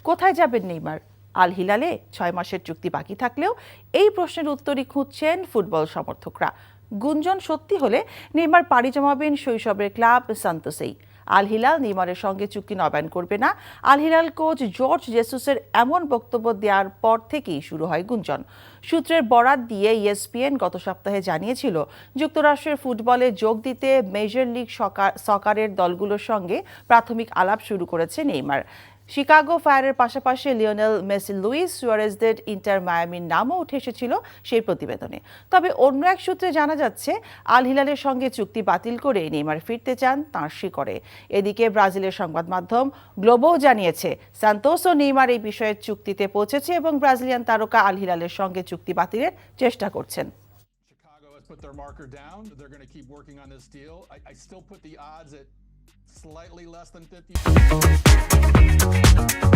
কোথায় যাবেন নেইমার? আল হিলালে 6 মাসের চুক্তি বাকি থাকলেও এই প্রশ্নের উত্তরই খুঁজছেন ফুটবল সমর্থকরা। গুঞ্জন সত্যি হলে নেইমার পাড়ি জমাবেন শৈশবের ক্লাব সান্তোসেই। আল হিলাল নেইমারের সঙ্গে চুক্তি নবায়ন করবে না। আল হিলাল কোচ জর্জ জেসুসের এমন বক্তব্য দেওয়ার পর থেকেই শুরু হয় গুঞ্জন। সূত্রের বরাত দিয়ে ইএসপিএন গত সপ্তাহে জানিয়েছিল, যুক্তরাষ্ট্রের ফুটবলে যোগ দিতে মেজর লিগ সকারের দলগুলোর সঙ্গে প্রাথমিক আলাপ শুরু করেছে নেইমার। শিকাগো ফায়ারের পাশাপাশি লিওনেল মেসি, লুইস সুয়ারেজদের ইন্টার মায়ামির নামও উঠে এসেছিল সেই প্রতিবেদনে। তবে অন্য এক সূত্রে জানা যাচ্ছে, আল হিলালের সঙ্গে চুক্তি বাতিল করে নেইমার ফিরতে চান তাঁর শিকড়ে। এদিকে ব্রাজিলের সংবাদ মাধ্যম গ্লোবোও জানিয়েছে, সান্তোস ও নেইমার এই বিষয়ে চুক্তিতে পৌঁছেছে এবং ব্রাজিলিয়ান তারকা আল হিলালের সঙ্গে চুক্তি বাতিলের চেষ্টা করছেন। Put their marker down. They're going to keep working on this deal. I still put the odds at slightly less than 50%.